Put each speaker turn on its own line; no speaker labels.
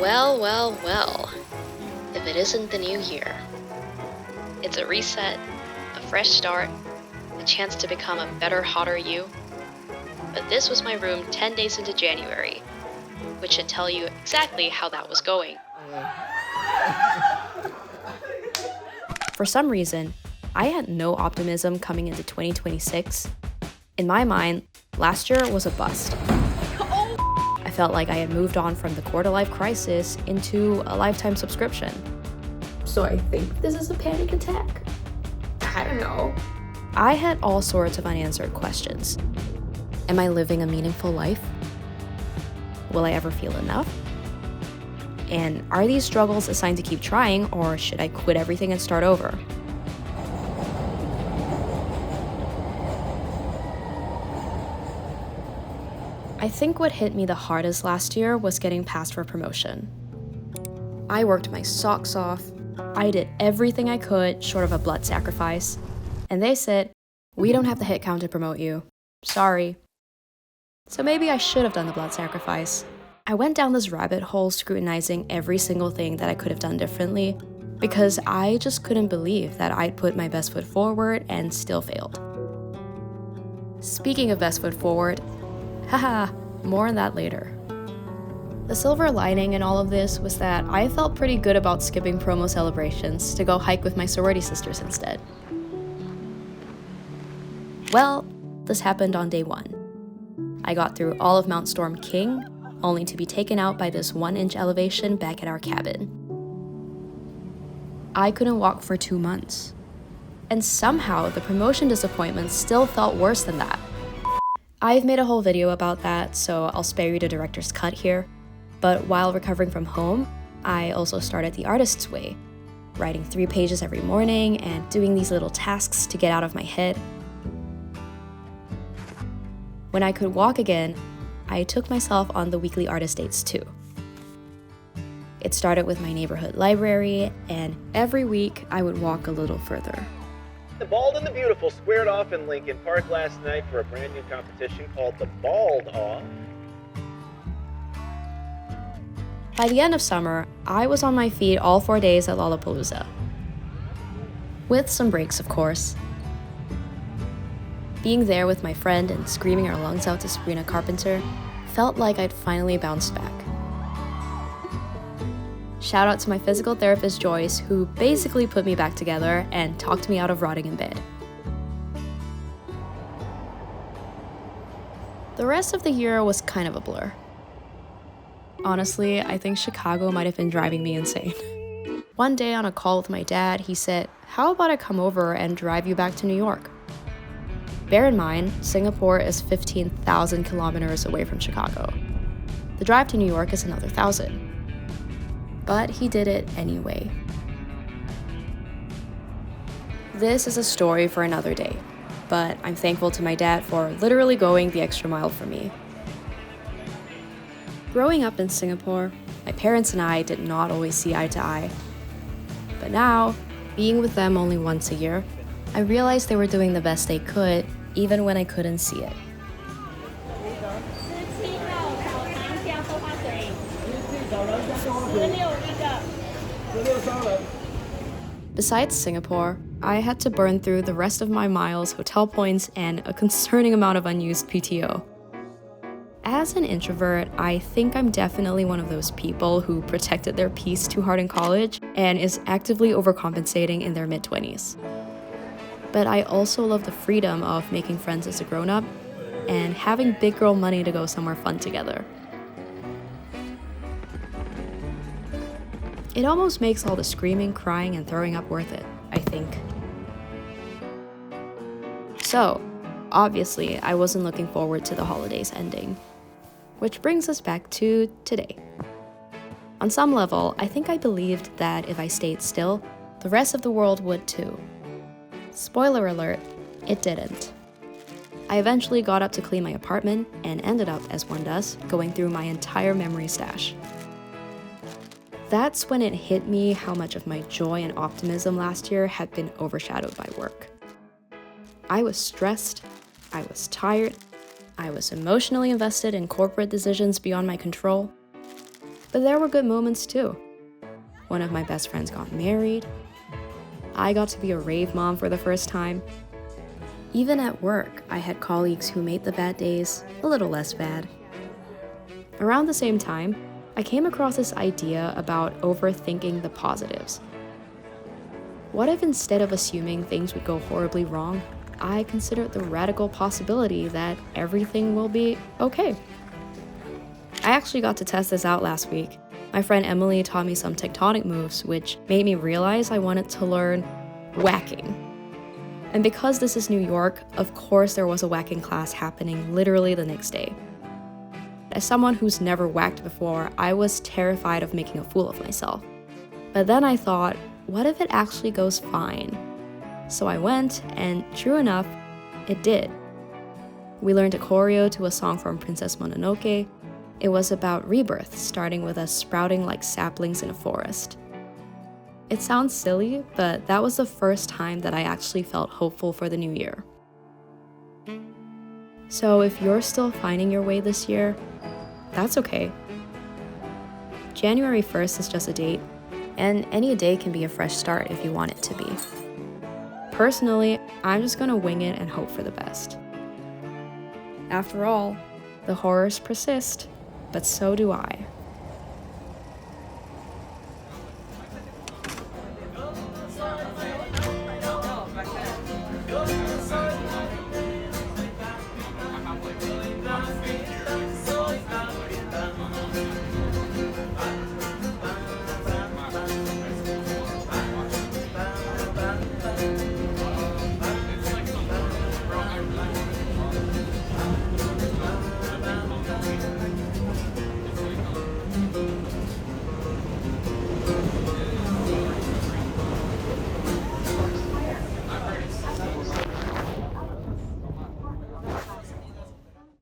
Well, well, well, if it isn't the new year. It's a reset, a fresh start, a chance to become a better, hotter you. But this was my room 10 days into January, which should tell you exactly how that was going. For some reason, I had no optimism coming into 2026. In my mind, last year was a bust. I felt like I had moved on from the quarter-life crisis into a lifetime subscription.
So I think this is a panic attack? I don't know.
I had all sorts of unanswered questions. Am I living a meaningful life? Will I ever feel enough? And are these struggles a sign to keep trying, or should I quit everything and start over? I think what hit me the hardest last year was getting passed for promotion. I worked my socks off. I did everything I could short of a blood sacrifice. And they said, "We don't have the hit count to promote you. Sorry." So maybe I should have done the blood sacrifice. I went down this rabbit hole scrutinizing every single thing that I could have done differently because I just couldn't believe that I'd put my best foot forward and still failed. Speaking of best foot forward, haha, more on that later. The silver lining in all of this was that I felt pretty good about skipping promo celebrations to go hike with my sorority sisters instead. Well, this happened on day 1. I got through all of Mount Storm King, only to be taken out by this 1-inch elevation back at our cabin. I couldn't walk for 2 months. And somehow the promotion disappointment still felt worse than that. I've made a whole video about that, so I'll spare you the director's cut here. But while recovering from home, I also started the artist's way, writing 3 pages every morning and doing these little tasks to get out of my head. When I could walk again, I took myself on the weekly artist dates too. It started with my neighborhood library, and every week I would walk a little further.
The Bald and the Beautiful squared off in Lincoln Park last night for a brand new competition called the Bald Off.
By the end of summer, I was on my feet all 4 days at Lollapalooza. With some breaks, of course. Being there with my friend and screaming our lungs out to Sabrina Carpenter felt like I'd finally bounced back. Shout out to my physical therapist Joyce, who basically put me back together and talked me out of rotting in bed. The rest of the year was kind of a blur. Honestly, I think Chicago might have been driving me insane. One day on a call with my dad, he said, "How about I come over and drive you back to New York?" Bear in mind, Singapore is 15,000 kilometers away from Chicago. The drive to New York is another 1,000. But he did it anyway. This is a story for another day, but I'm thankful to my dad for literally going the extra mile for me. Growing up in Singapore, my parents and I did not always see eye to eye. But now, being with them only once a year, I realized they were doing the best they could, even when I couldn't see it. Besides Singapore, I had to burn through the rest of my miles, hotel points, and a concerning amount of unused PTO. As an introvert, I think I'm definitely one of those people who protected their peace too hard in college and is actively overcompensating in their mid-20s. But I also love the freedom of making friends as a grown-up and having big girl money to go somewhere fun together. It almost makes all the screaming, crying, and throwing up worth it, I think. So, obviously, I wasn't looking forward to the holidays ending. Which brings us back to today. On some level, I think I believed that if I stayed still, the rest of the world would too. Spoiler alert, it didn't. I eventually got up to clean my apartment and ended up, as one does, going through my entire memory stash. That's when it hit me how much of my joy and optimism last year had been overshadowed by work. I was stressed, I was tired, I was emotionally invested in corporate decisions beyond my control. But there were good moments too. One of my best friends got married. I got to be a rave mom for the first time. Even at work, I had colleagues who made the bad days a little less bad. Around the same time, I came across this idea about overthinking the positives. What if instead of assuming things would go horribly wrong, I considered the radical possibility that everything will be okay? I actually got to test this out last week. My friend Emily taught me some tectonic moves, which made me realize I wanted to learn whacking. And because this is New York, of course there was a whacking class happening literally the next day. As someone who's never whacked before, I was terrified of making a fool of myself. But then I thought, what if it actually goes fine? So I went, and true enough, it did. We learned a choreo to a song from Princess Mononoke. It was about rebirth, starting with us sprouting like saplings in a forest. It sounds silly, but that was the first time that I actually felt hopeful for the new year. So if you're still finding your way this year, that's okay. January 1st is just a date, and any day can be a fresh start if you want it to be. Personally, I'm just gonna wing it and hope for the best. After all, the horrors persist, but so do I.